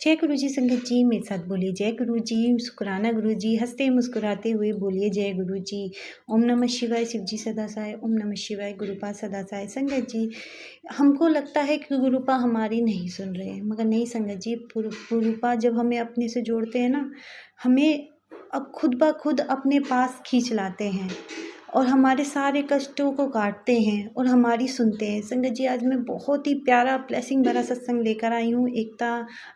जय गुरु जी संगत जी, मेरे साथ बोलिए जय गुरु जी, शुकराना गुरु जी, हँसते मुस्कुराते हुए बोलिए जय गुरु जी। ओम नमः शिवाय, शिव जी सदा सहाय, ओम नमः शिवाय, गुरुपाद सदा सहाय। संगत जी, हमको लगता है कि गुरुपा हमारी नहीं सुन रहे हैं, मगर नहीं संगत जी, गुरुपा जब हमें अपने से जोड़ते हैं ना, हमें अब खुद ब खुद अपने पास खींच लाते हैं और हमारे सारे कष्टों को काटते हैं और हमारी सुनते हैं। संगत जी, आज मैं बहुत ही प्यारा ब्लेसिंग भरा सत्संग लेकर आई हूँ। एकता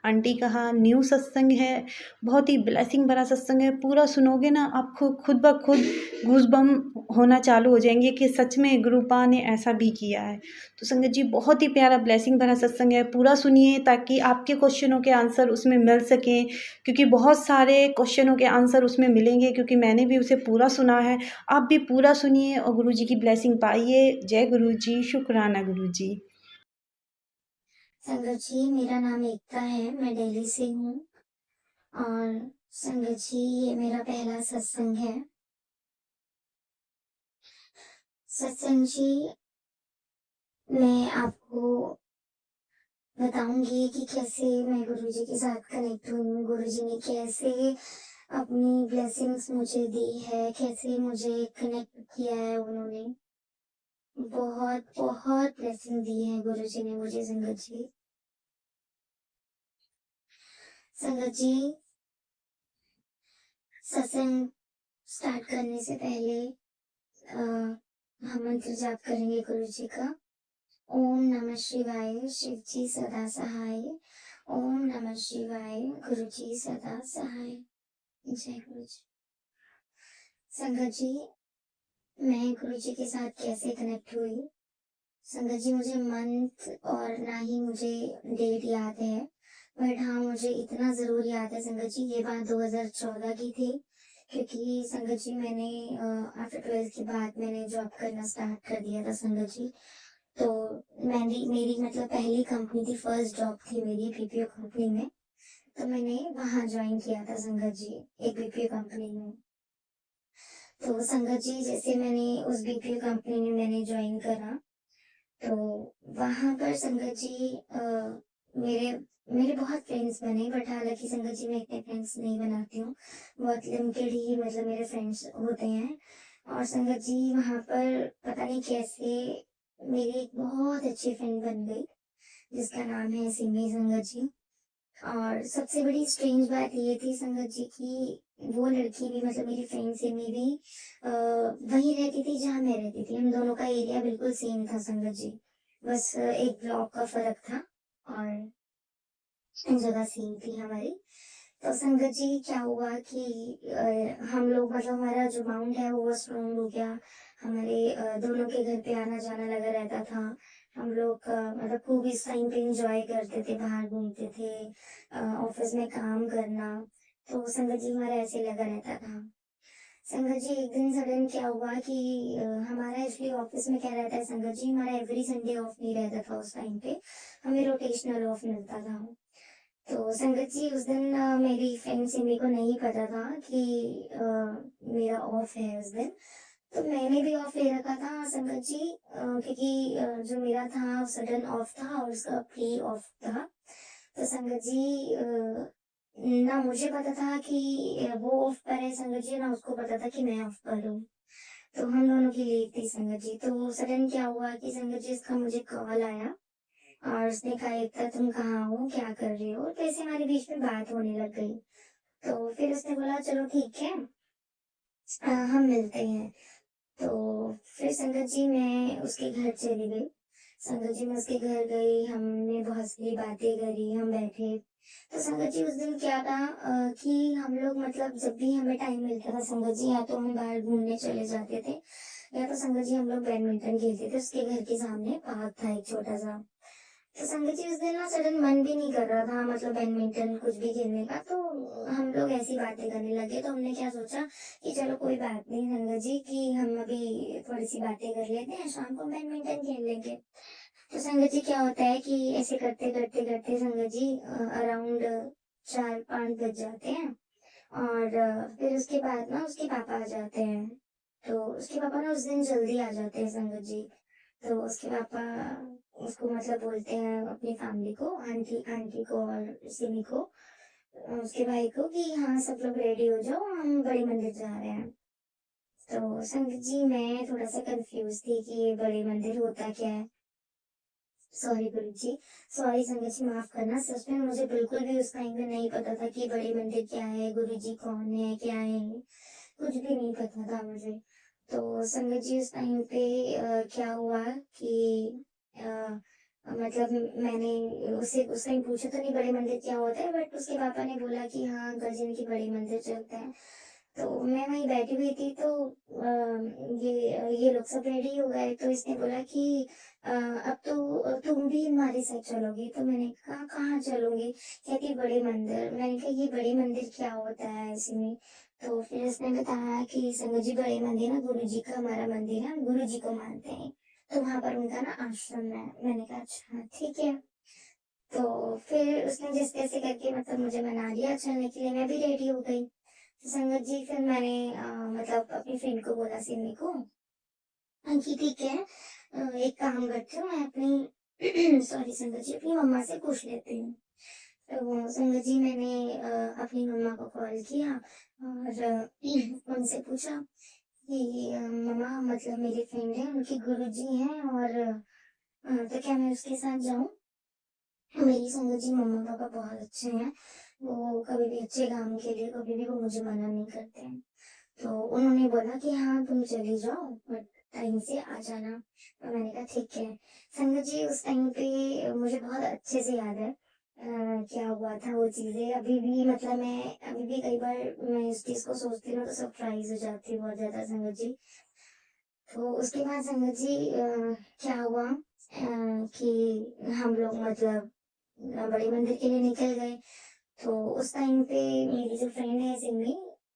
आंटी का न्यू सत्संग है, बहुत ही ब्लेसिंग भरा सत्संग है। पूरा सुनोगे ना, आपको खुद ब खुद गूज़बम्प होना चालू हो जाएँगे कि सच में गुरुपा ने ऐसा भी किया है। तो संगत जी, बहुत ही प्यारा ब्लेसिंग भरा सत्संग है, पूरा सुनिए ताकि आपके क्वेश्चनों के आंसर उसमें मिल सकें, क्योंकि बहुत सारे क्वेश्चनों के आंसर उसमें मिलेंगे, क्योंकि मैंने भी उसे पूरा सुना है। आप भी पूरा सुनिए और गुरु जी की ब्लेसिंग पाइए। जय गुरु जी, शुकराना गुरु जी। संगत जी, मेरा नाम एकता है, मैं दिल्ली से हूँ और संगत जी, ये मेरा पहला सत्संग है। सत्संग जी, मैं आपको बताऊंगी कि कैसे मैं गुरुजी के साथ कनेक्ट हुई हूँ, गुरुजी ने कैसे अपनी ब्लेसिंग्स मुझे दी है, कैसे मुझे कनेक्ट किया है उन्होंने। बहुत बहुत ब्लेसिंग दी है गुरुजी ने मुझे संगत जी। संगत जी, सत्संग स्टार्ट करने से पहले हम मंत्र जाप करेंगे गुरु जी का। ओम नमः शिवाय, शिव जी सदा सहाय। ओम नमः शिवाय, गुरु जी सदा सहाय। जय गुरु जी। संगत जी, मैं गुरु जी के साथ कैसे कनेक्ट हुई? संगत जी, मुझे मंथ और ना ही मुझे डेट याद है, बट हाँ, मुझे इतना जरूर याद है संगत जी, ये बात 2014 की थी। क्योंकि संगत जी, मैंने आफ्टर 12th के बाद मैंने जॉब करना स्टार्ट कर दिया था संगत जी। तो मेरी मतलब पहली कंपनी थी, फर्स्ट जॉब थी मेरी बीपीओ कंपनी में। तो मैंने वहां ज्वाइन किया था संगत जी, एक बीपीओ कंपनी में। तो संगत जी, जैसे मैंने उस बीपीओ कंपनी में मैंने ज्वाइन करा, तो वहां पर संगत जी मेरे मेरे बहुत फ्रेंड्स बने, बट हालांकि संगत जी मैं इतने फ्रेंड्स नहीं बनाती हूँ, बहुत लिमिटेड ही मतलब मेरे फ्रेंड्स होते हैं। और संगत जी, वहां पर पता नहीं कैसे मेरी एक बहुत अच्छी फ्रेंड बन गई, जिसका नाम है सिमी संगत जी। और सबसे बड़ी स्ट्रेंज बात ये थी संगत जी की, वो लड़की भी मतलब मेरी फ्रेंड सिमी भी वहीं रहती थी जहाँ मैं रहती थी। हम दोनों का एरिया बिल्कुल सेम था संगत जी, बस एक ब्लॉक का फर्क था और जगह सेम थी हमारी। तो संगत जी, क्या हुआ कि हम लोग मतलब हमारा जो बाउंड है वो स्ट्रॉन्ग हो गया। हमारे दोनों के घर पे आना जाना लगा रहता था। हम लोग मतलब खूब इस टाइम पे इंजॉय करते थे, बाहर घूमते थे, ऑफिस में काम करना। तो संगत जी, हमारा ऐसे लगा रहता था। संगत जी, एक दिन सडन क्या हुआ कि हमारा एक्चुअली ऑफिस में क्या रहता है संगत जी, हमारा एवरी संडे ऑफ नहीं रहता था उस टाइम पे, हमें रोटेशनल ऑफ मिलता था। तो संगत जी, उस दिन मेरी फ्रेंड सिमी को नहीं पता था कि मेरा ऑफ है उस दिन। तो मैंने भी ऑफ ले रखा था संगत जी, क्योंकि जो मेरा था सडन ऑफ था और उसका प्री ऑफ था। तो संगत जी, ना मुझे पता था कि वो ऑफ पर है संगत जी, ना उसको पता था कि मैं ऑफ पर हूँ। तो हम दोनों की लीव थी संगत जी। तो सडन क्या हुआ कि संगत जी, इसका मुझे कॉल आया और उसने कहा, एकता तुम कहाँ हो, क्या कर रही हो? तो ऐसे हमारे बीच में बात होने लग गई। तो फिर उसने बोला चलो ठीक है, हम मिलते हैं। तो फिर संगत जी, मैं उसके घर चली गई। संगत जी, मैं उसके घर गई, हमने बहुत सारी बातें करी, हम बैठे। तो संगत जी, उस दिन क्या था कि हम लोग मतलब जब भी हमें टाइम मिलता था संगत जी, या तो हम बाहर घूमने चले जाते थे, या तो संगत जी हम लोग बैडमिंटन खेलते थे। उसके घर के सामने पार्क था एक छोटा सा। तो संगत जी, उस दिन ना सडन मन भी नहीं कर रहा था मतलब बैडमिंटन कुछ भी खेलने का। तो हम लोग ऐसी बातें करने लगे। तो हमने क्या सोचा कि चलो कोई बात नहीं संगत जी, कि हम अभी थोड़ी सी बातें कर लेते हैं, शाम को बैडमिंटन खेल लेंगे। तो संगत जी, क्या होता है कि ऐसे करते करते करते संगत जी अराउंड 4-5 बज जाते हैं। और फिर उसके बाद ना उसके पापा आ जाते हैं। तो उसके पापा ना उस दिन जल्दी आ जाते हैं संगत जी। तो उसके पापा उसको मतलब बोलते हैं अपनी फैमिली को, आंटी आंटी को और सिमी को, उसके भाई को कि हाँ सब लोग रेडी हो जाओ, हम बड़े मंदिर जा रहे हैं। तो संगत जी मैं थोड़ा-सा कन्फ्यूज़ थी कि ये बड़े मंदिर होता क्या है? सॉरी गुरुजी, सॉरी संगत जी माफ़ करना, सच में मुझे बिल्कुल भी उस टाइम पे नहीं पता था कि बड़े मंदिर क्या है, गुरुजी कौन है, क्या है? कुछ भी नहीं पता था मुझे। तो संगत जी उस टाइम पे क्या हुआ कि मतलब मैंने उससे उस टाइम पूछा तो नहीं बड़े मंदिर क्या होता है, बट उसके पापा ने बोला कि हाँ अंकल जी ने कि बड़े मंदिर चलते हैं। तो मैं वहीं बैठी हुई थी तो ये लोग सब रेडी हो गए तो इसने बोला कि अब तो तुम भी हमारे साथ चलोगी। तो मैंने कहा कहाँ चलूंगी? कहती बड़े मंदिर। मैंने कहा ये बड़े मंदिर क्या होता है इसमें? तो फिर उसने बताया कि संगत जी बड़े मंदिर ना गुरु जी का हमारा मंदिर है, हम गुरु जी को मानते हैं, तो वहां पर उनका ना आश्रम है। मैंने कहा अच्छा ठीक है। तो फिर उसने जिस तैसे करके मतलब मुझे मना लिया चलने के लिए, मैं भी रेडी हो गई। तो संगत जी फिर मैंने मतलब अपनी फ्रेंड को बोला सिमी को, हाँ जी ठीक है, एक काम करती हूँ मैं अपनी सॉरी संगत जी अपनी मम्मा से पूछ लेती हूँ। तो संगत जी मैंने अपनी मम्मा को कॉल किया और उनसे पूछा कि मम्मा मतलब मेरी फ्रेंड है उनके गुरुजी हैं और तो क्या मैं उसके साथ जाऊँ? मेरी संगत जी मम्मा पापा बहुत अच्छे हैं, वो कभी भी अच्छे काम के लिए कभी भी वो मुझे मना नहीं करते हैं। तो उन्होंने बोला कि हाँ तुम चली जाओ बट टाइम से आ जाना। तो मैंने कहा ठीक है। संगत जी उस टाइम पे मुझे बहुत अच्छे से याद है क्या हुआ था वो चीजें अभी भी मतलब मैं अभी भी कई बार मैं इस चीज को सोचती हूँ तो सरप्राइज हो जाती हूँ बहुत ज्यादा संगत जी। तो उसके बाद संगत जी क्या हुआ कि हम लोग मतलब बड़े मंदिर के लिए निकल गए। तो उस टाइम पे मेरी जो फ्रेंड है सिमी,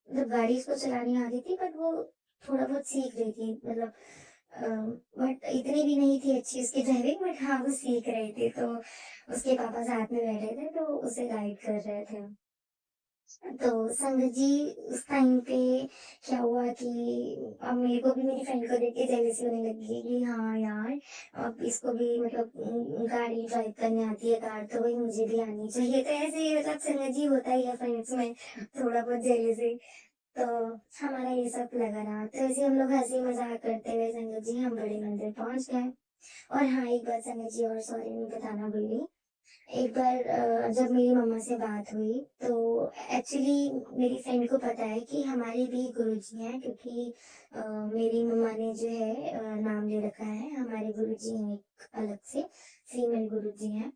मतलब गाड़ी उसको चलानी आती थी बट वो थोड़ा बहुत सीख रही थी मतलब बट इतनी भी नहीं थी अच्छी उसकी ड्राइविंग, बट हाँ वो सीख रही थी। तो उसके पापा साथ में बैठे थे तो उसे गाइड कर रहे थे। तो संगत जी उस टाइम पे क्या हुआ कि अब मेरे को भी मेरी फ्रेंड को देख के जेलसी होने लगी कि हाँ यार अब इसको भी मतलब गाड़ी ड्राइव करने आती है, कार तो भाई मुझे भी आनी चाहिए। तो ऐसे ही मतलब संगत जी होता ही है फ्रेंड्स में थोड़ा बहुत जेलसी। तो हमारा ये सब लगा रहा, तो ऐसे हम लोग हंसी मजाक करते हुए संगत जी हम बड़े मंदिर पहुंच गए। और हाँ एक बात संगत जी और सॉरी मैं बताना भूली, एक बार जब मेरी मम्मा से बात हुई तो एक्चुअली मेरी फ्रेंड को पता है कि हमारे भी गुरुजी हैं, क्योंकि मेरी मम्मा ने जो है नाम ले रखा है, हमारे गुरुजी हैं एक अलग से फीमेल गुरुजी हैं।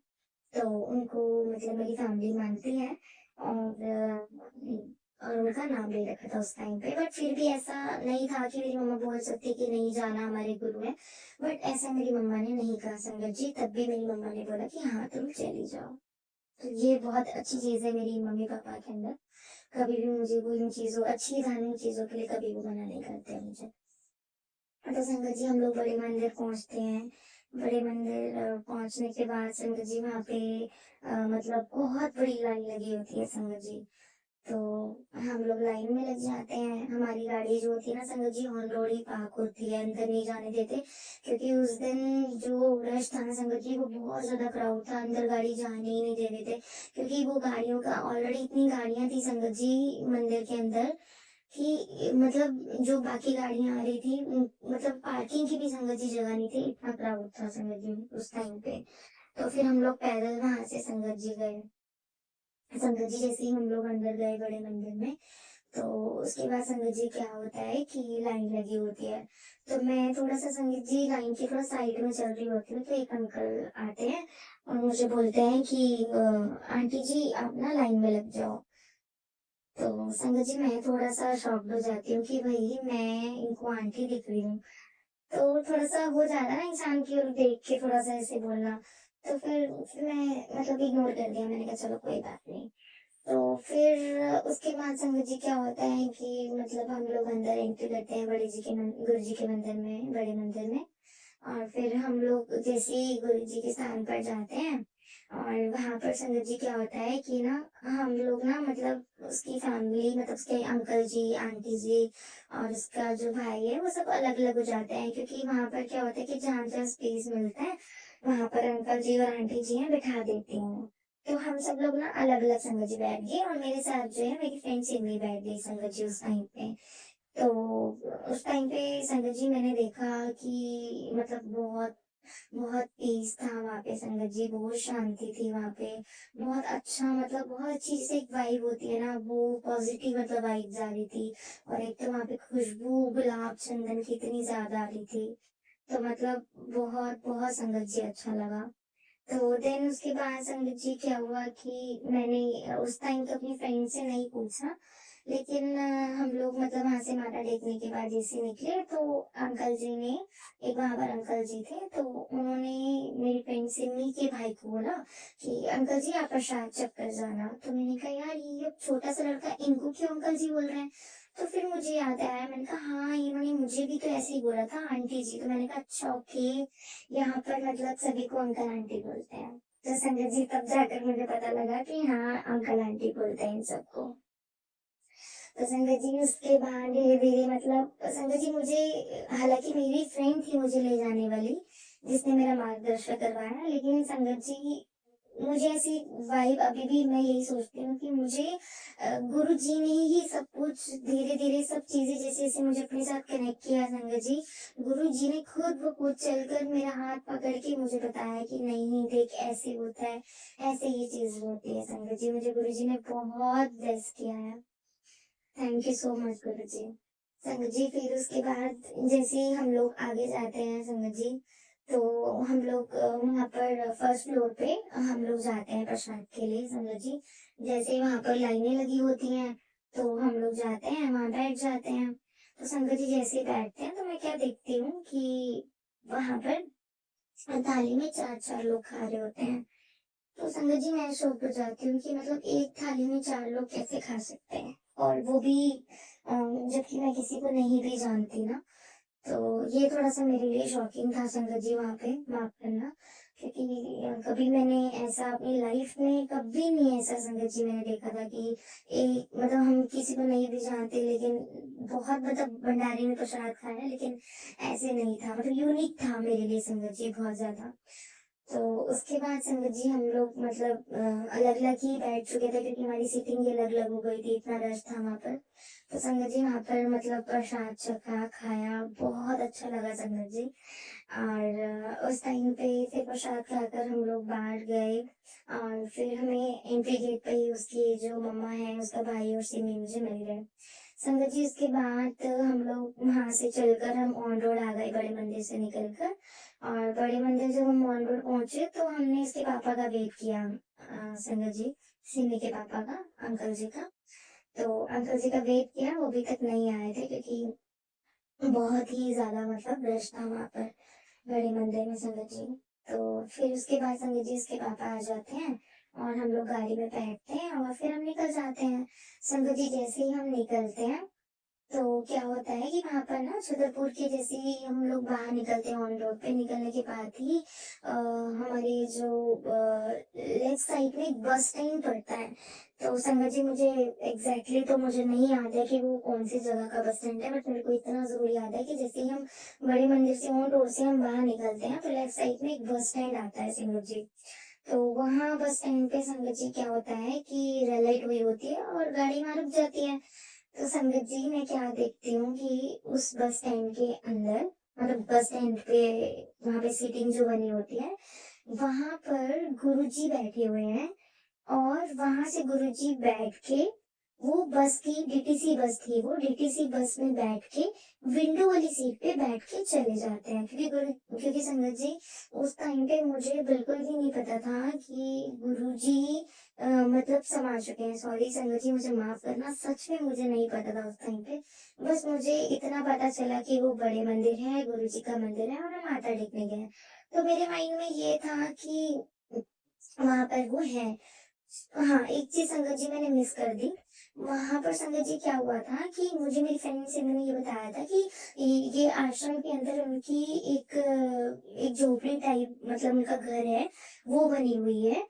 तो उनको मतलब मेरी फैमिली मानती है और और उनका नाम ले रखा था उस टाइम पे, बट फिर भी ऐसा नहीं था कि मेरी मम्मा बोल सकती कि नहीं जाना हमारे गुरु है। बट ऐसा मेरी मम्मा ने नहीं कहा संगत जी, तब भी मेरी मम्मा ने बोला कि हाँ तुम चली जाओ। तो ये बहुत अच्छी चीज है मेरी मम्मी पापा के अंदर, कभी भी मुझे वो इन चीजों अच्छी धार्मिक चीजों के लिए कभी भी मना नहीं करते हैं मुझे। तो संगत जी हम लोग बड़े मंदिर पहुंचते हैं। बड़े मंदिर पहुंचने के बाद संगत जी वहाँ पे मतलब बहुत बड़ी लाइन लगी होती है संगत जी। तो हम लोग लाइन में लग जाते हैं, हमारी गाड़ी जो होती है ना संगत जी ऑन रोड ही पार्क होती है, अंदर नहीं जाने देते, क्योंकि उस दिन जो रश था ना संगत जी वो बहुत ज्यादा क्राउड था, अंदर गाड़ी जाने ही नहीं दे रहे थे। क्योंकि वो गाड़ियों का ऑलरेडी इतनी गाड़ियां थी संगत जी मंदिर के अंदर कि मतलब जो बाकी गाड़ियां आ रही थी मतलब पार्किंग की भी संगत जी जगह नहीं थी, इतना क्राउड था संगत जी उस टाइम पे। तो फिर हम लोग पैदल वहां से संगत जी गए। संगत जी जैसे ही हम लोग अंदर गए बड़े मंदिर में, तो उसके बाद संगत जी क्या होता है कि लाइन लगी होती है। तो मैं थोड़ा सा संगत जी लाइन के थोड़ा साइड में चल रही होती हूँ, तो एक अंकल आते हैं और मुझे बोलते हैं कि आंटी जी आप ना लाइन में लग जाओ। तो संगत जी मैं थोड़ा सा शॉक्ड हो जाती हूँ कि भाई मैं इनको आंटी दिख रही हूँ। तो थोड़ा सा हो जाता है ना इंसान की ओर देख के थोड़ा सा ऐसे बोलना। तो फिर मैं मतलब इग्नोर कर दिया, मैंने कहा चलो कोई बात नहीं। तो फिर उसके बाद संगत जी क्या होता है कि मतलब हम लोग अंदर एंट्री करते हैं बड़े जी के गुरु जी के मंदिर में, बड़े मंदिर में। और फिर हम लोग जैसे ही गुरु जी के स्थान पर जाते हैं और वहां पर संगत जी क्या होता है कि ना हम लोग ना मतलब उसकी फैमिली मतलब उसके अंकल जी आंटी जी और उसका जो भाई है वो सब अलग अलग हो जाते हैं, क्योंकि वहां पर क्या होता है कि जहाँ जहाँ स्पेस मिलता है वहाँ पर अंकल जी और आंटी जी हैं, बिठा देती हूँ। तो हम सब लोग ना अलग-अलग संगत जी बैठ गए और मेरे साथ जो है मेरी फ्रेंड सिमी बैठ गई संगत जी उस टाइम पे। तो उस टाइम पे संगत जी मैंने देखा कि मतलब बहुत बहुत पीस था वहाँ पे संगत जी, बहुत शांति थी वहाँ पे। बहुत अच्छा मतलब बहुत अच्छी जैसे एक वाइब होती है ना, वो पॉजिटिव मतलब वाइब्स आ रही थी। और एक तो वहाँ पे खुशबू गुलाब चंदन की इतनी ज्यादा आ रही थी। तो मतलब बहुत बहुत संगत जी अच्छा लगा। तो देन उसके बाद संगत जी क्या हुआ कि मैंने उस टाइम तो अपनी फ्रेंड से नहीं पूछा, लेकिन हम लोग मतलब वहां से माथा टेकने के बाद जैसे निकले तो अंकल जी ने, एक वहां पर अंकल जी थे, तो उन्होंने मेरी फ्रेंड सिमी के भाई को बोला कि अंकल जी आप प्रसाद चख कर जाना। तो मैंने कहा यार ये छोटा सा लड़का इनको क्यों अंकल जी बोल रहे हैं। तो फिर मुझे याद आया, मैंने कहा हाँ इन्होंने मुझे भी तो ऐसे ही बोला था आंटी जी। तो मैंने कहा अच्छा ओके, यहाँ पर मतलब सभी को अंकल आंटी बोलते हैं। तो संगत जी तब जाकर मुझे पता लगा कि हाँ अंकल आंटी बोलते हैं इन सबको। तो संगत जी उसके बाद धीरे धीरे मतलब संगत जी मुझे, हालांकि मेरी फ्रेंड थी मुझे ले जाने वाली जिसने मेरा मार्गदर्शन करवाया, लेकिन संगत जी मुझे ऐसी वाइब अभी भी मैं यही सोचती हूँ कि मुझे गुरु जी ने ही सब कुछ धीरे धीरे सब चीजें जैसे जैसे मुझे अपने साथ कनेक्ट किया संगत जी, गुरु जी ने खुद ब खुद चलकर मेरा हाथ पकड़ के मुझे बताया कि नहीं देख ऐसे होता है, ऐसे ये चीज होती है। संगत जी मुझे गुरु जी ने बहुत ब्लेस किया है। थैंक यू सो मच गुरु जी। संगत जी फिर उसके बाद जैसे ही हम लोग आगे जाते हैं संगत जी, तो हम लोग वहाँ पर फर्स्ट फ्लोर पे हम लोग जाते हैं प्रसाद के लिए संगत जी। जैसे ही वहाँ पर लाइनें लगी होती हैं तो हम लोग जाते हैं वहाँ बैठ जाते हैं। तो संगत जी जैसे ही बैठते हैं तो मैं क्या देखती हूँ कि वहाँ पर थाली में चार चार लोग खा रहे होते हैं। तो संगत जी मैं शॉक हो जाती हूँ कि मतलब एक थाली में चार लोग कैसे खा सकते हैं, और वो भी जबकि मैं किसी को नहीं भी जानती ना। तो ये थोड़ा सा मेरे लिए शॉकिंग था संगत जी वहाँ पे, माफ करना। क्योंकि कभी मैंने ऐसा अपनी लाइफ में कभी नहीं ऐसा संगत जी मैंने देखा था कि एक मतलब हम किसी को नहीं भी जानते लेकिन बहुत मतलब भंडारे में प्रसाद खाया लेकिन ऐसे नहीं था, मतलब यूनिक था मेरे लिए संगत जी बहुत ज्यादा। तो उसके बाद संगत जी हम लोग मतलब अलग अलग ही बैठ चुके थे क्योंकि हमारी सीटिंग ही अलग अलग हो गई थी, इतना रश था वहाँ पर। तो संगत जी वहाँ पर मतलब प्रसाद चखा खाया, बहुत अच्छा लगा संगत जी। और उस टाइम पे फिर प्रसाद खाकर हम लोग बाहर गए और फिर हमें एंट्री गेट पे ही उसकी जो मम्मा है उसका भाई और सिमी मुझे मिल गए संगत जी। उसके बाद हम लोग वहां से चलकर हम ऑन रोड आ गए बड़े मंदिर से निकलकर। और बड़े मंदिर जब हम ऑन रोड पहुंचे तो हमने इसके पापा का वेट किया, संगत जी, सिमी के पापा का, अंकल जी का। तो अंकल जी का वेट किया, वो अभी तक नहीं आए थे क्योंकि बहुत ही ज्यादा मतलब रश था वहां पर बड़े मंदिर में संगत जी। तो फिर उसके बाद संगत जी उसके पापा आ जाते हैं और हम लोग गाड़ी में बैठते हैं और फिर हम निकल जाते हैं। संगत जी जैसे ही हम निकलते हैं तो क्या होता है कि वहां पर ना छतरपुर के जैसे ही हम लोग बाहर निकलते हैं ऑन रोड पे निकलने के बाद ही हमारे जो लेफ्ट साइड में एक बस स्टैंड पड़ता है। तो संगत जी मुझे एग्जैक्टली तो मुझे नहीं याद है कि वो कौन सी जगह का बस स्टैंड है, बट मेरे को इतना जरूर याद है कि जैसे ही हम बड़े मंदिर से ऑन रोड से हम बाहर निकलते हैं तो लेफ्ट साइड में एक बस स्टैंड आता है संगत जी। तो वहाँ बस स्टैंड पे संगत जी क्या होता है कि रेड लाइट हुई होती है और गाड़ी वहां रुक जाती है। तो संगत जी मैं क्या देखती हूँ कि उस बस स्टैंड के अंदर मतलब बस स्टैंड पे वहां पे सीटिंग जो बनी होती है वहां पर गुरुजी बैठे हुए हैं। और वहां से गुरुजी बैठ के वो बस की डीटीसी बस थी, वो डीटीसी बस में बैठ के विंडो वाली सीट पे बैठ के चले जाते हैं क्योंकि संगत जी उस टाइम पे मुझे बिल्कुल भी नहीं पता था कि गुरुजी मतलब समा चुके हैं। सॉरी संगत जी मुझे माफ करना, सच में मुझे नहीं पता था उस टाइम पे। बस मुझे इतना पता चला कि वो बड़े मंदिर है, गुरुजी का मंदिर है और हम माथा टेकने गए। तो मेरे माइंड में ये था कि वहां पर वो है। हाँ एक चीज संगत जी मैंने मिस कर दी। वहां पर संगत जी क्या हुआ था कि मुझे मेरी फ्रेंड से मैंने ये बताया था कि ये आश्रम के अंदर उनकी एक एक झोपड़ी टाइप मतलब उनका घर है, वो बनी हुई है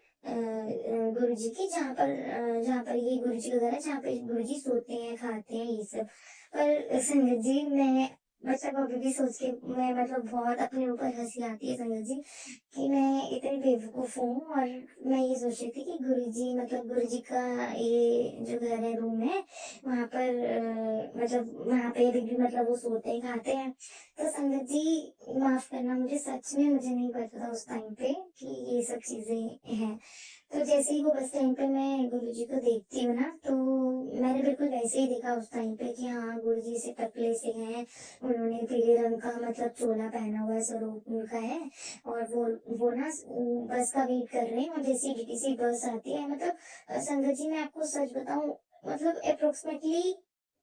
गुरु जी की, जहाँ पर ये गुरु जी का घर है जहाँ पे गुरु जी सोते हैं खाते हैं ये सब। पर संगत जी मैं मतलब अभी भी सोच के मैं मतलब बहुत अपने ऊपर हँसी आती है संगत जी, कि मैं इतनी बेवकूफ़ हूँ और मैं ये सोच रही थी कि गुरुजी मतलब गुरुजी का ये जो घर है, रूम है, वहाँ पर मतलब वहाँ पे अभी भी मतलब वो सोते हैं, खाते हैं। तो संगत जी माफ़ करना मुझे सच में मुझे नहीं पता था उस टाइम पे कि ये सब चीज़ें हैं। तो जैसे ही वो बस स्टैंड पे मैं गुरुजी को देखती हूँ ना, तो मैंने बिल्कुल वैसे ही देखा उस टाइम पे कि हाँ, गुरुजी से टकले से हैं, उन्होंने पीले रंग का मतलब चोला पहना हुआ है, स्वरूप उनका है और वो ना बस का वेट कर रहे हैं और जैसे ही डीटीसी बस आती है मतलब संगत जी मैं आपको सच बताऊँ मतलब अप्रोक्सीमेटली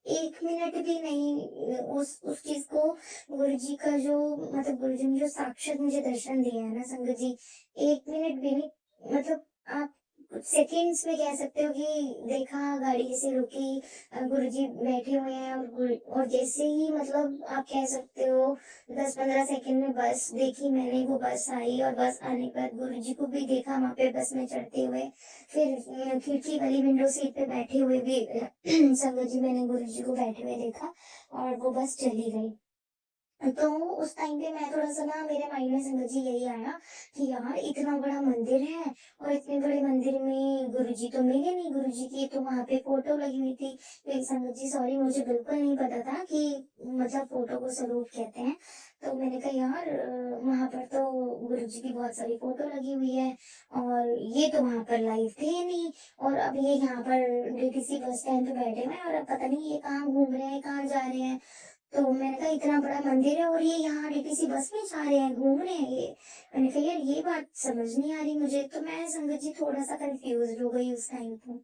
1 मिनट भी नहीं उस चीज़ को गुरुजी का जो मतलब गुरुजी ने जो साक्षात मुझे दर्शन दिए हैं ना संगत जी, 1 मिनट भी नहीं मतलब आप कुछ सेकंड्स में कह सकते हो कि देखा गाड़ी जैसे रुकी गुरुजी बैठे हुए हैं और जैसे ही मतलब आप कह सकते हो 10-15 सेकंड में बस देखी मैंने वो बस आई और बस आने के बाद गुरुजी को भी देखा वहां पे बस में चढ़ते हुए फिर खिड़की वाली विंडो सीट पे बैठे हुए भी संगत जी मैंने गुरुजी को बैठे हुए देखा और वो बस चली गई। तो उस टाइम पे मैं थोड़ा-सा ना मेरे माइंड में संगत जी यही आया कि यार इतना बड़ा मंदिर है और इतने बड़े मंदिर में गुरुजी तो मिले नहीं, गुरुजी की तो वहाँ पे फ़ोटो लगी हुई थी। फिर संगत जी सॉरी मुझे बिल्कुल नहीं पता था कि मतलब फ़ोटो को स्वरूप कहते हैं। तो मैंने कहा यार वहाँ पर तो गुरुजी की बहुत सारी फ़ोटो लगी हुई है और ये तो वहाँ पर लाइव थे ही नहीं और अब ये यहाँ पर डीटीसी बस स्टैंड पे बैठे हुए हैं और अब पता नहीं ये कहाँ घूम रहे हैं, कहाँ जा रहे हैं। तो मैंने कहा इतना बड़ा मंदिर है और ये यहाँ डीटीसी बस में जा रहे हैं, घूम रहे हैं ये। मैंने कहा यार ये बात समझ नहीं आ रही मुझे, तो मैं संगत जी थोड़ा-सा कन्फ्यूज़्ड हो गई उस टाइम पे।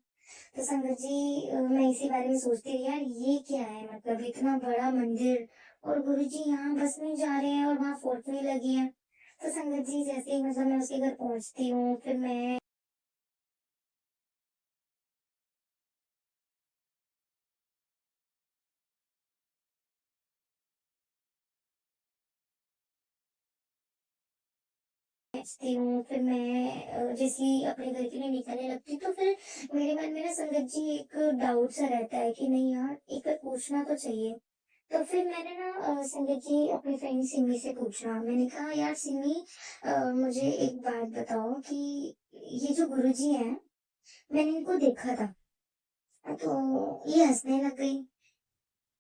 तो संगत जी मैं इसी बारे में सोचती रही यार ये क्या है मतलब इतना बड़ा मंदिर और गुरुजी यहाँ बस में जा रहे हैं और वहाँ फ़ोटो ही लगी है। तो संगत जी जैसे ही मतलब मैं उसके घर पहुँचती हूँ, फिर मैं पहुँचती हूँ, फिर मैं जैसे ही अपने घर के लिए निकलने लगती हूँ, तो फिर मेरे मन में ना संगत जी एक डाउट सा रहता है कि नहीं यार, एक बार पूछना तो चाहिए। तो फिर मैंने ना संगत जी अपनी फ्रेंड सिमी से पूछा। मैंने कहा यार सिमी मुझे एक बात बताओ कि ये जो गुरुजी हैं, मैंने इनको देखा था। तो ये हँसने लग गई।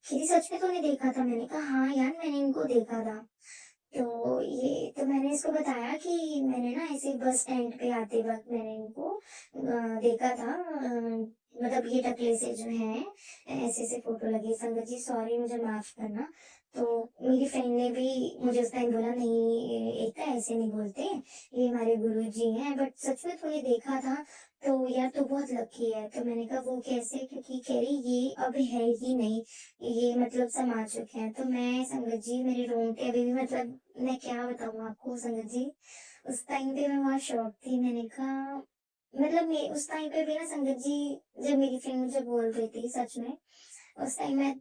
"खिदी सच में तूने देखा था?" मैंने कहा हाँ यार मैंने इनको देखा था। तो मैंने इसको बताया कि मैंने ना ऐसे बस स्टैंड पे आते वक़्त मैंने इनको देखा था मतलब ये टकले से जो हैं ऐसे-ऐसे फ़ोटो लगी। संगत जी सॉरी मुझे माफ़ करना। तो मेरी फ्रेंड ने भी मुझे उस टाइम बोला नहीं एकता ऐसे नहीं बोलते, ये हमारे गुरुजी हैं बट सच में तूने देखा था तो यार तू बहुत लकी है। तो मैंने कहा वो कैसे? क्योंकि कह रही ये अब है ही नहीं, ये मतलब समा चुके हैं। तो मैं संगत जी मेरे रोंगटे अभी भी मतलब मैं क्या बताऊँ आपको संगत जी, उस टाइम पे मैं बहुत शॉक थी। मैंने कहा मतलब मैं उस टाइम पे भी ना संगत जी जब मेरी फ्रेंड मुझे बोल रही थी सच में, उस टाइम मैं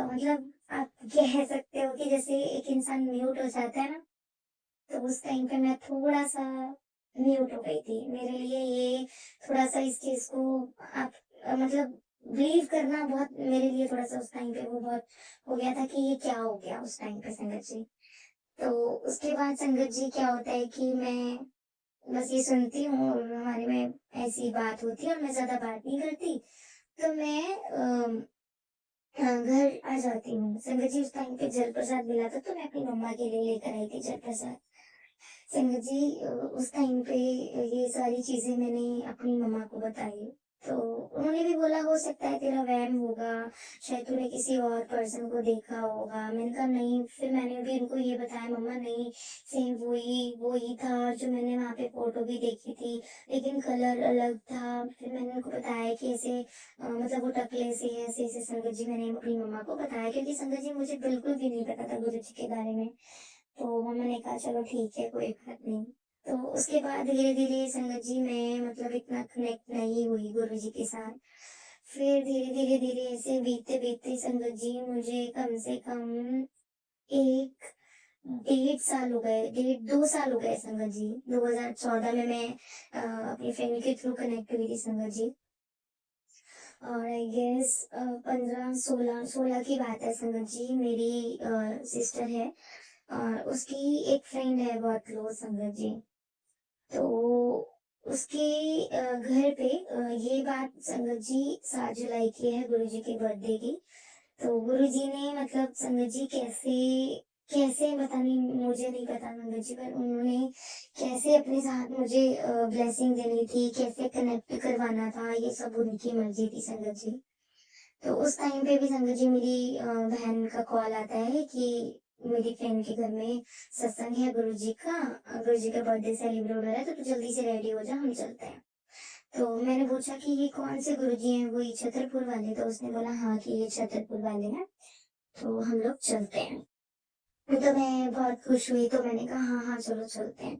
मतलब आप कह सकते हो कि जैसे एक इंसान म्यूट हो जाता है ना, तो उस टाइम पे मैं थोड़ा-सा म्यूट हो गई थी। मेरे लिए ये थोड़ा-सा इस चीज़ को आप मतलब बिलीव करना बहुत मेरे लिए थोड़ा-सा उस टाइम पे वो बहुत हो गया था कि ये क्या हो गया उस टाइम पे संगत जी। तो उसके बाद संगत जी क्या होता है कि मैं बस ये सुनती हूँ और हमारे में ऐसी बात होती है और मैं ज़्यादा बात नहीं करती। तो मैं घर आ जाती हूँ। संगत जी उस टाइम पे जल प्रसाद मिला था तो मैं अपनी मम्मा के लिए लेकर आई थी जल प्रसाद। संगत जी उस टाइम पे ये सारी चीज़ें मैंने अपनी मम्मा को बताई। तो उन्होंने भी बोला हो सकता है तेरा वहम होगा, शायद तूने किसी और पर्सन को देखा होगा। मैंने कहा नहीं, फिर मैंने भी उनको ये बताया मम्मा नहीं, सेम वही था जो मैंने वहाँ पे फ़ोटो भी देखी थी, लेकिन कलर अलग था। फिर मैंने उनको बताया कि ऐसे मतलब वो टकले से हैं, ऐसे-ऐसे संगत जी मैंने अपनी मम्मा को बताया क्योंकि संगत जी मुझे बिल्कुल भी नहीं पता था गुरुजी के बारे में। तो मम्मा ने कहा चलो ठीक है कोई बात नहीं। तो उसके बाद धीरे-धीरे संगत जी मैं मतलब इतना कनेक्ट नहीं हुई गुरुजी के साथ। फिर धीरे-धीरे ऐसे बीतते-बीतते संगत जी मुझे कम से कम 1 डेढ़ साल हो गए, डेढ़ 2 साल हो गए संगत जी। 2014 में मैं अपनी फ्रेंड के थ्रू कनेक्ट हुई थी संगत जी। और आई गेस 15-16 की बात है संगत जी। मेरी सिस्टर है और उसकी एक फ्रेंड है बहुत क्लोज संगत जी। तो उसके घर पे ये बात संगत जी 7 जुलाई की है, गुरुजी के बर्थडे की। तो गुरुजी ने मतलब संगत जी कैसे कैसे पता नहीं, मुझे नहीं पता संगत जी, पर उन्होंने कैसे अपने साथ मुझे ब्लेसिंग देनी थी, कैसे कनेक्ट करवाना था, ये सब उनकी मर्जी थी संगत जी। तो उस टाइम पे भी संगत जी मेरी बहन का कॉल आता है कि मेरी फ्रेंड के घर में सत्संग है गुरुजी का, गुरुजी का बर्थडे सेलिब्रेट हो रहा है, तो तू जल्दी से रेडी हो जा, हम चलते हैं। तो मैंने पूछा कि ये कौन से गुरुजी हैं, वही छतरपुर वाले? तो उसने बोला हाँ कि ये छतरपुर वाले हैं, तो हम लोग चलते हैं। तो मैं बहुत खुश हुई, तो मैंने कहा हाँ हाँ चलो चलते हैं।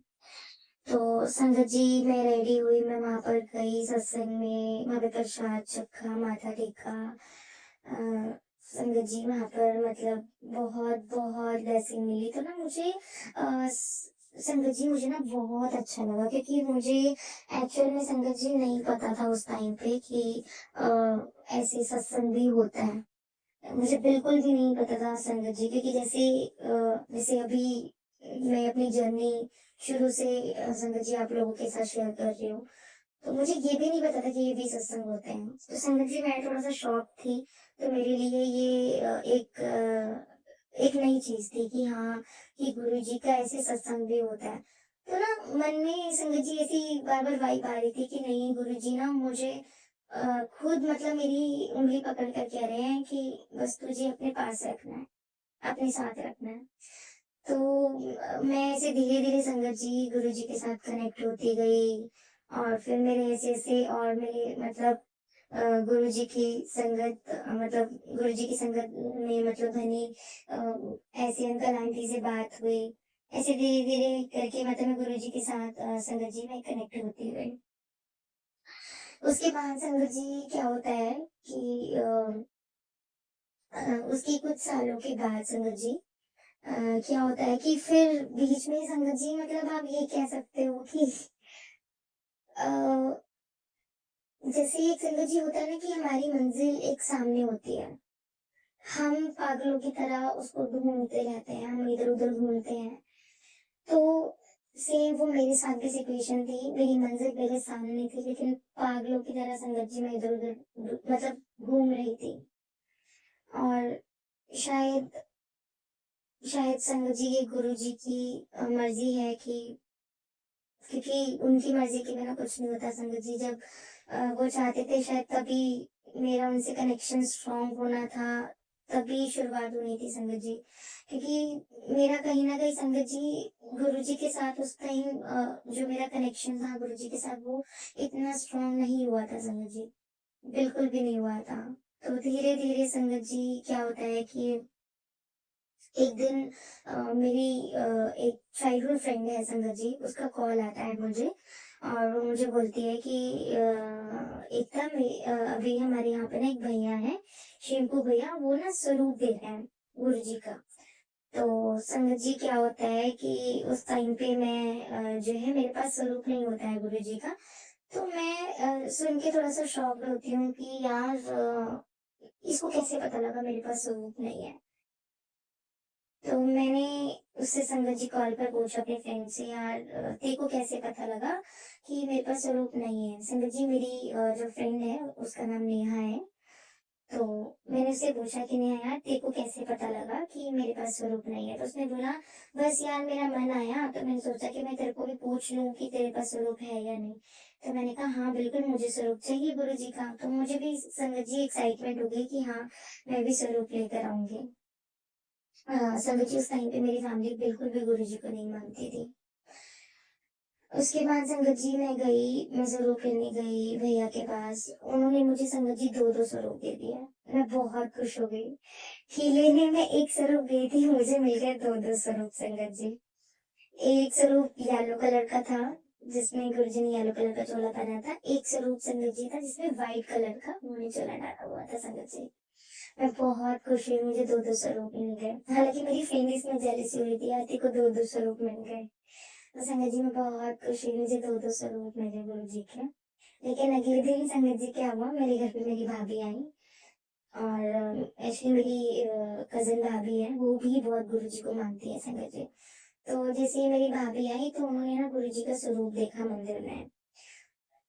तो संगत जी मैं रेडी हुई, मैं वहां पर गई सत्संग में, वहां पे प्रसाद चखा, माथा टेका। अ, संगत जी वहां पर मतलब बहुत बहुत ब्लेसिंग मिली, तो ना मुझे संगत जी मुझे ना बहुत अच्छा लगा, क्योंकि मुझे एक्चुअल में संगत जी नहीं पता था उस टाइम पे कि ऐसे सत्संग भी होता है। मुझे बिल्कुल भी नहीं पता था संगत जी, क्योंकि जैसे अभी मैं अपनी जर्नी शुरू से संगत जी आप लोगों के साथ शेयर कर रही हूँ, तो मुझे ये भी नहीं पता था कि ये भी सत्संग होते हैं। तो संगत जी मैं थोड़ा सा शॉक थी, तो मेरे लिए ये एक नई चीज थी कि हाँ कि गुरु जी का ऐसे सत्संग भी होता है। तो ना मन में संगत जी ऐसी बार बार वाइब आ रही थी कि नहीं, गुरु जी ना मुझे खुद मतलब मेरी उंगली पकड़ कर कह रहे हैं कि बस तुझे अपने पास रखना है, अपने साथ रखना है। तो मैं ऐसे धीरे धीरे संगत जी गुरु जी के साथ कनेक्ट होती गई, और फिर मेरे ऐसे ऐसे और मेरे मतलब गुरु जी की संगत मतलब गुरु जी की संगत में मतलब घनी ऐसे अंकल आंटी से बात हुई। ऐसे धीरे धीरे करके मतलब मैं गुरु जी के साथ संगत जी में कनेक्ट होती गई। उसके बाद संगत जी क्या होता है कि उसके कुछ सालों के बाद संगत जी क्या होता है कि फिर बीच में संगत जी मतलब आप ये कह सकते हो कि अ, जैसे एक संगत जी होता है ना कि हमारी मंजिल एक सामने होती है, हम पागलों की तरह उसको ढूंढते रहते हैं, हम इधर उधर घूमते हैं। तो सेम वो मेरे साथ भी सिचुएशन थी, मेरी मंजिल मेरे सामने थी, लेकिन पागलों की तरह संगत जी मैं इधर उधर मतलब घूम रही थी। और शायद शायद संगत जी ये गुरु जी की मर्जी है कि, क्योंकि उनकी मर्जी के बिना कुछ नहीं होता संगत जी। जब वो चाहते थे शायद तभी मेरा उनसे कनेक्शन स्ट्रांग होना था, तभी शुरुआत होनी थी संगत जी। क्योंकि मेरा कहीं ना कहीं संगत जी गुरु जी के साथ उस टाइम जो मेरा कनेक्शन था गुरु जी के साथ वो इतना स्ट्रांग नहीं हुआ था संगत जी, बिल्कुल भी नहीं हुआ था। तो धीरे धीरे संगत जी क्या होता है कि एक दिन मेरी एक चाइल्डहुड फ्रेंड है संगत जी, उसका कॉल आता है मुझे, और वो मुझे बोलती है कि एकता अभी हमारे यहाँ पे ना एक भैया है, शिंकू भैया, वो ना स्वरूप दे रहे हैं गुरु जी का। तो संगत जी क्या होता है कि उस टाइम पे मैं जो है मेरे पास स्वरूप नहीं होता है गुरु जी का। तो मैं सुन के थोड़ा सा शॉक्ड होती हूँ कि यार इसको कैसे पता लगा मेरे पास स्वरूप नहीं है। तो मैंने उससे संगत जी कॉल पर पूछा अपने फ्रेंड से, यार तेरे को कैसे पता लगा कि मेरे पास स्वरूप नहीं है? संगत जी मेरी जो फ्रेंड है उसका नाम नेहा है। तो मैंने उससे पूछा कि नेहा यार तेरे को कैसे पता लगा कि मेरे पास स्वरूप नहीं है? तो उसने बोला बस यार मेरा मन आया, तो मैंने सोचा कि मैं तेरे को भी पूछ लूं कि तेरे पास स्वरूप है या नहीं। तो मैंने कहा हाँ बिल्कुल मुझे स्वरूप चाहिए गुरु जी का। तो मुझे भी संगत जी एक्साइटमेंट हो गई कि हाँ मैं भी स्वरूप लेकर आऊंगी। संगत जी उस टाइम पे मेरी फैमिली बिल्कुल भी गुरु जी को नहीं मानती थी। उसके बाद संगत जी मैं स्वरूप लेने गई भैया के पास। उन्होंने मुझे संगत जी दो दो स्वरूप दे दिया। मैं बहुत खुश हो गई कि लेने में एक स्वरूप गई थी, मुझे मिल गए दो दो स्वरूप संगत जी। एक स्वरूप येलो कलर का था, जिसमें गुरुजी ने येलो कलर का चोला पहना था। एक स्वरूप संगत जी था जिसमें व्हाइट कलर का उन्होंने चोला डाला हुआ था संगत जी। मैं बहुत खुश हुई, मुझे दो दो स्वरूप मिल गए। हालांकि मेरी फ्रेंड इसमें जेलसी हुई थी, आती को दो दो स्वरूप मिल गए। तो संगत जी मैं बहुत खुश हुई, मुझे दो दो स्वरूप मिले गुरु जी के। लेकिन अगले दिन संगत जी क्या हुआ, मेरे घर पे मेरी भाभी आई और एक्चुअली मेरी कज़िन भाभी है, वो भी बहुत गुरुजी को मानती है संगत जी। तो जैसे ही मेरी भाभी आई तो उन्होंने ना गुरुजी का स्वरूप देखा मंदिर में।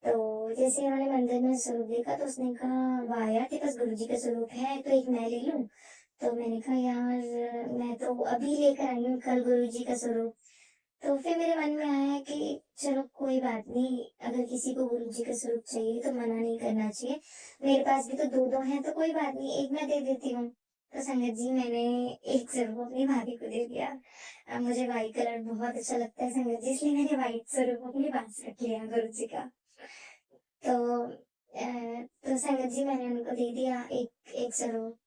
तो जैसे ही उन्होंने मंदिर में स्वरूप देखा तो उसने कहा, "वाह यार! तेरे पास गुरुजी का स्वरूप है, तो एक मैं ले लूँ?" तो मैंने कहा, "यार, मैं तो अभी लेकर आई हूँ कल गुरुजी का स्वरूप।" तो फिर मेरे मन में आया कि चलो कोई बात नहीं, अगर किसी को गुरुजी का स्वरूप चाहिए तो मना नहीं करना चाहिए। मेरे पास भी तो 2-2 हैं तो कोई बात नहीं, एक मैं दे देती हूँ। तो संगत जी मैंने एक स्वरूप अपनी भाभी को दे दिया। मुझे व्हाइट कलर बहुत अच्छा लगता है संगत जी, इसलिए मैंने व्हाइट स्वरूप अपने पास रख लिया गुरुजी का। तो तो संगत जी मैंने उनको दे दिया एक एक स्वरूप।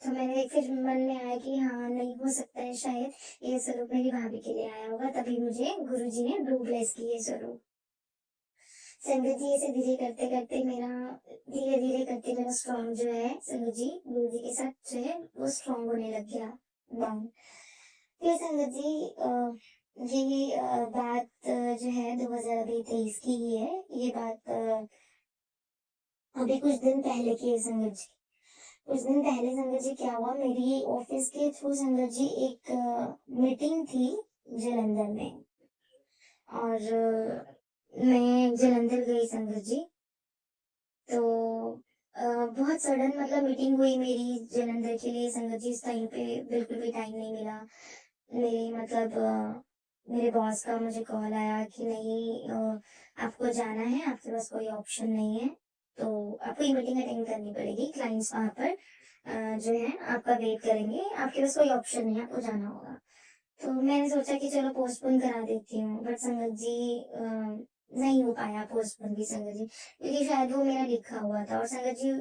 तो मैंने फिर मन में आया कि हाँ, नहीं हो सकता है शायद ये स्वरूप मेरी भाभी के लिए आया होगा, तभी मुझे गुरुजी ने ब्लू ब्लेस की ये स्वरूप। संगत जी ऐसे धीरे करते-करते मेरा धीरे-धीरे करके मेरा स्ट्रॉन्ग जो है संगत जी, गुरुजी के साथ जो है वो स्ट्रॉन्ग होने लग गया बॉन्ड। फिर संगत जी ये बात जो है 2023 की ही है। ये बात अभी कुछ दिन पहले की है संगत जी। कुछ दिन पहले संगत जी क्या हुआ, मेरी ऑफिस के थ्रू संगत जी एक मीटिंग थी जालंधर में और मैं जालंधर गई संगत जी। तो बहुत सडन मतलब मीटिंग हुई मेरी जालंधर के लिए संगत जी। इस टाइम पे बिल्कुल भी टाइम नहीं मिला। मेरे मतलब मेरे बॉस का मुझे कॉल आया कि नहीं आपको जाना है, आपके पास कोई ऑप्शन नहीं है, तो आपको ये मीटिंग अटेंड करनी पड़ेगी। क्लाइंट्स वहाँ पर जो है आपका वेट करेंगे, आपके पास कोई ऑप्शन नहीं है, आपको जाना होगा। तो मैंने सोचा कि चलो पोस्टपोन करा देती हूँ, बट संगत जी नहीं हो पाया पोस्टपोन भी संगत जी, क्योंकि शायद वो मेरा लिखा हुआ था। और संगत जी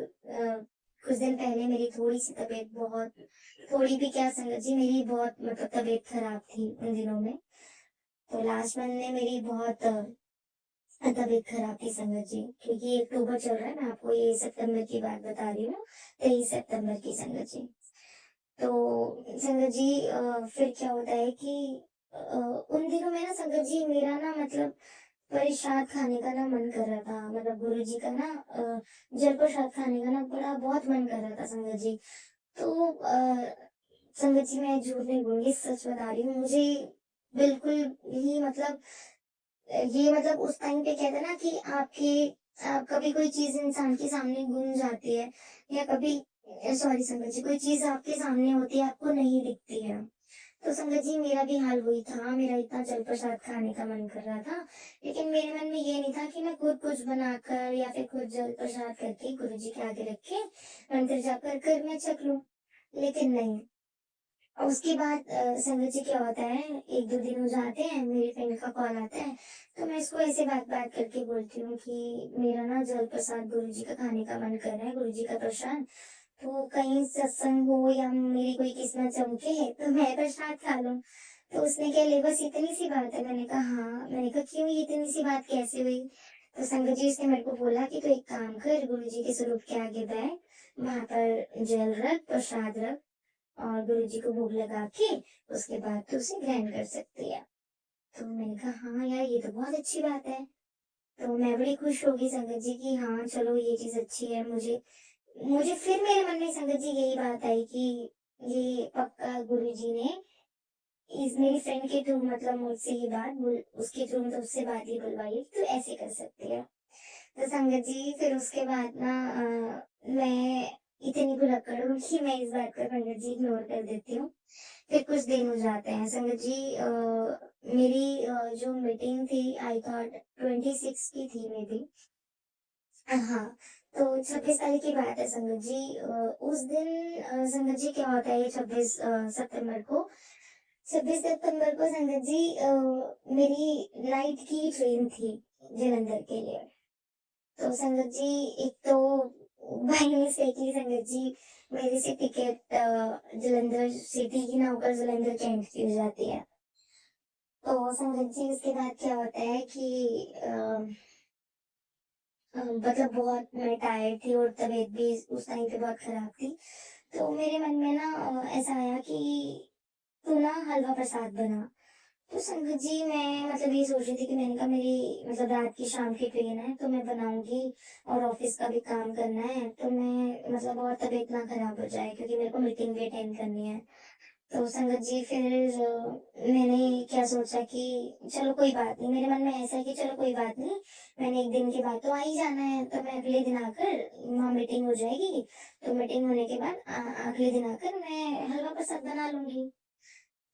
कुछ दिन पहले मेरी थोड़ी सी तबीयत बहुत, थोड़ी भी क्या संगत जी, मेरी बहुत मतलब तबीयत खराब थी उन दिनों में। तो लास्ट मंथ में मेरी बहुत तबीयत खराब थी संगत जी, क्योंकि ये अक्टूबर चल रहा है, मैं आपको ये सितंबर की बात बता रही हूँ, 23 सितंबर की संगत जी। तो संगत जी फिर क्या होता है कि उन दिनों में ना संगत जी मेरा ना मतलब प्रसाद खाने का ना मन कर रहा था, मतलब गुरुजी का ना जल प्रसाद खाने का ना बड़ा बहुत मन कर रहा था संगत जी। तो संगत जी मैं झूठ नहीं बोलूंगी, सच बता रही हूँ, मुझे बिल्कुल ही मतलब ये मतलब उस टाइम पे कहते हैं ना कि कभी कोई चीज इंसान के सामने गुम जाती है, या कभी सॉरी संगत जी, कोई चीज आपके सामने होती है आपको नहीं दिखती है। तो संगत जी मेरा भी हाल वही था, मेरा इतना जल प्रसाद खाने का मन कर रहा था, लेकिन मेरे मन में ये नहीं था कि मैं खुद कुछ बनाकर या फिर खुद जल प्रसाद करके गुरु जी के आगे रख के मंदिर जाकर कर मैं छक लूं। लेकिन नहीं। और उसके बाद संगत जी क्या होता है, 1-2 दिन हो जाते हैं, मेरी फ्रेंड का कॉल आता है, तो मैं इसको ऐसे बात बात करके बोलती हूँ कि मेरा ना जल प्रसाद गुरु जी का खाने का मन कर रहा है, गुरु जी का प्रसाद। तो कहीं सत्संग हो या मेरी कोई किस्मत चमके तो मैं प्रसाद खा लूं। तो उसने क्या ले, बस इतनी सी बात है। मैंने कहा हाँ। मैंने कहा क्यों, ये इतनी सी बात कैसे हुई? तो संगत जी उसने मेरे को बोला कि तू एक काम कर, गुरु जी के स्वरूप के आगे बैठ, वहां पर जल रख, प्रसाद रख और गुरु जी को भोग लगा के उसके बाद तू उसे ग्रहण कर सकती है। तो मैंने कहा हाँ यार, ये तो बहुत अच्छी बात है। तो मैं बड़ी खुश हो गई संगत जी की, हाँ चलो ये चीज अच्छी है। मुझे मुझे फिर मेरे मन में संगत जी यही बात आई कि ये पक्का गुरुजी ने इस मेरी फ्रेंड के थ्रू मतलब मुझसे ये बात उसके थ्रू मतलब उससे बात ये बुलवाई है कि तू ऐसे कर सकती है। तो संगत जी फिर उसके बाद ना मैं इतनी भुलक्कड़ हूँ कि मैं इस बात को संगत जी इग्नोर कर देती हूँ। फिर कुछ दिन हो जाते हैं संगत जी, मेरी जो मीटिंग थी आई थॉट 26 की थी मे बी। हाँ, तो 26 तारीख की बात है संगत जी। उस दिन संगत जी क्या होता है, 26 सितंबर को, 26 सितंबर को संगत जी मेरी नाइट की ट्रेन थी जालंधर के लिए। तो संगत जी एक तो बाई मिस्टेकली संगत जी मेरी से टिकट जालंधर सिटी की ना होकर जालंधर कैंट की हो जाती है। तो संगत जी उसके बाद क्या होता है कि मतलब बहुत मैं टायर्ड थी और तबीयत भी उस टाइम पे बहुत खराब थी। तो मेरे मन में ना ऐसा आया कि तू ना हलवा प्रसाद बना। तो संगत जी मैं मतलब ये सोच रही थी कि मैंने कहा मेरी मतलब रात की शाम की ट्रेन है तो मैं बनाऊँगी और ऑफ़िस का भी काम करना है, तो मैं मतलब और तबीयत ना ख़राब हो जाए क्योंकि मेरे को मीटिंग भी अटेंड करनी है। तो संगत जी फिर मैंने क्या सोचा कि चलो कोई बात नहीं, मेरे मन में ऐसा है कि चलो कोई बात नहीं, मैंने 1 दिन के बाद तो आ ही जाना है, तो मैं अगले दिन आकर वहाँ मीटिंग हो जाएगी, तो मीटिंग होने के बाद अगले दिन आकर मैं हलवा प्रसाद बना लूँगी।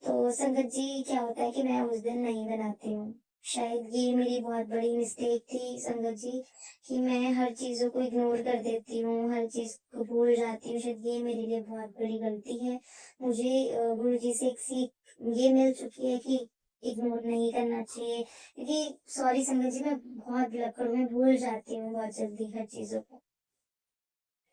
तो संगत जी क्या होता है कि मैं उस दिन नहीं बनाती हूँ। शायद ये मेरी बहुत बड़ी मिस्टेक थी संगत जी कि मैं हर चीज़ों को इग्नोर कर देती हूँ, हर चीज़ को भूल जाती हूँ। शायद ये मेरे लिए बहुत बड़ी गलती है। मुझे गुरुजी से एक सीख ये मिल चुकी है कि इग्नोर नहीं करना चाहिए क्योंकि सॉरी संगत जी मैं बहुत विलक्कड़ हूँ, मैं भूल जाती हूँ बहुत जल्दी हर चीज़ों को।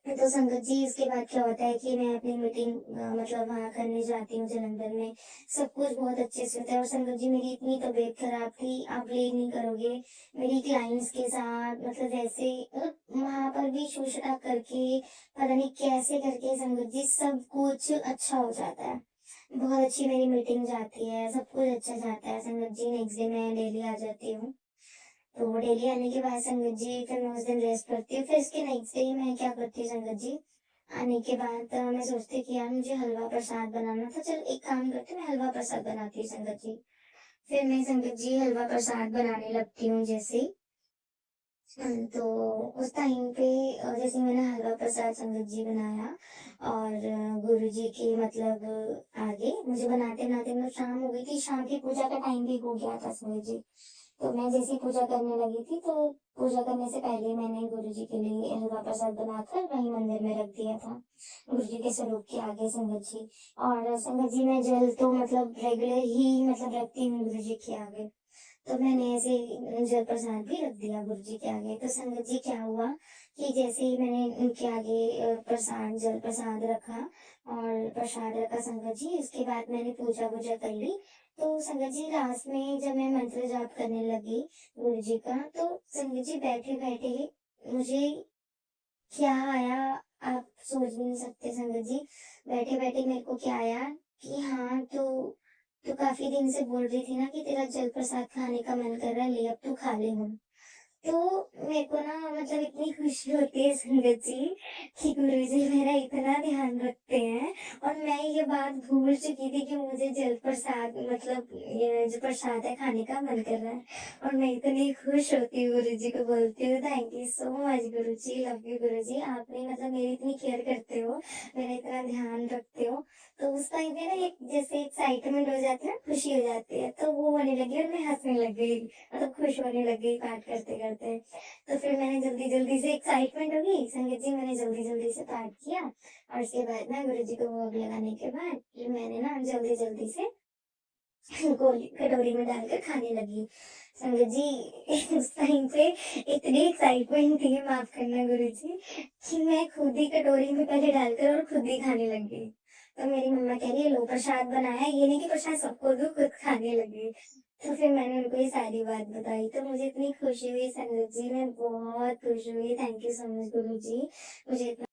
तो संगत जी इसके बाद क्या होता है कि मैं अपनी मीटिंग मतलब वहाँ करने जाती हूँ जलंधर में। सब कुछ बहुत अच्छे से होता है और संगत जी मेरी इतनी तबीयत खराब थी, आप बिलीव नहीं करोगे। मेरी क्लाइंट्स के साथ मतलब वैसे मतलब वहाँ पर भी शोषता करके पता नहीं कैसे करके संगत जी सब कुछ अच्छा हो जाता है। बहुत अच्छी मेरी मीटिंग जाती है, सब कुछ अच्छा जाता है संगत जी। नेक्स्ट डे मैं डेली आ जाती हूँ। तो डेली आने के बाद संगत जी फिर मैं उस दिन रेस्ट करती हूँ। फिर इसके नेक्स्ट डे मैं क्या करती हूँ संगत जी, आने के बाद मैं सोचती हूँ कि यार मुझे हलवा प्रसाद बनाना था, चल एक काम करती हूँ मैं हलवा प्रसाद बनाती हूँ संगत जी। फिर मैं संगत जी हलवा प्रसाद बनाने लगती हूँ जैसे ही। तो उस टाइम पे जैसे मैंने हलवा प्रसाद संगत जी बनाया और गुरु जी के मतलब आगे मुझे बनाते बनाते मतलब शाम हो गई थी, शाम की पूजा का टाइम भी हो गया था संगत जी। तो मैं जैसे ही पूजा करने लगी थी तो पूजा करने से पहले मैंने गुरु जी के लिए हलवा प्रसाद बनाकर वहीं मंदिर में रख दिया था, गुरु जी के स्वरूप के आगे संगत जी। और संगत जी मैं जल तो मतलब रेगुलर ही मतलब रखती हूँ गुरु जी के आगे। तो मैंने ऐसे ही जल प्रसाद भी रख दिया गुरु जी के आगे। तो संगत जी क्या हुआ कि जैसे ही मैंने उनके आगे प्रसाद जल प्रसाद रखा और प्रसाद रखा संगत जी, उसके बाद मैंने पूजा वूजा कर ली। तो संगत जी लास्ट में जब मैं मंत्र जाप करने लगी गुरु जी का, तो संगत जी बैठे बैठे मुझे क्या आया, आप सोच भी नहीं सकते संगत जी। बैठे बैठे मेरे को क्या आया कि हाँ तू काफी दिन से बोल रही थी ना कि तेरा जल प्रसाद खाने का मन कर रहा है, ले अब तू खा ले हम। तो मेरे को ना मतलब इतनी खुशी होती है संगत जी कि गुरुजी मेरा इतना ध्यान रखते हैं। और मैं ये बात भूल चुकी थी कि मुझे जल प्रसाद मतलब ये जो प्रसाद है खाने का मन कर रहा है। और मैं इतनी खुश होती हूँ गुरुजी को बोलती हूँ thank you so much Guruji, love you Guruji, आपने मतलब मेरी इतनी केयर करते हो, मेरा इतना ध्यान रखते हो। तो उस टाइम पे ना एक जैसे एक्साइटमेंट हो जाती है ना, खुशी हो जाती है, तो वो होने लगी और मैं हंसने लग गई, मतलब खुश होने लग गई पाठ करते करते। तो फिर मैंने जल्दी जल्दी से एक्साइटमेंट हो गई संगीत जी, मैंने जल्दी जल्दी से पाठ किया और उसके बाद ना गुरु जी को भोग लगाने के बाद फिर मैंने ना जल्दी जल्दी से गोली कटोरी में डालकर खाने लगी संगत जी। उस टाइम पे इतनी एक्साइटमेंट थी, माफ करना गुरु जी, कि मैं खुद ही कटोरी में पहले डालकर और खुद ही खाने लगी। तो मेरी मम्मा कह रही है लो प्रसाद बनाया, ये नहीं कि प्रसाद सबको दो, खुद खाने लगी। तो फिर मैंने उनको ये सारी बात बताई, तो मुझे इतनी खुशी हुई संगत जी, मैं बहुत खुश हुई। थैंक यू सो मच गुरु जी, मुझे इतना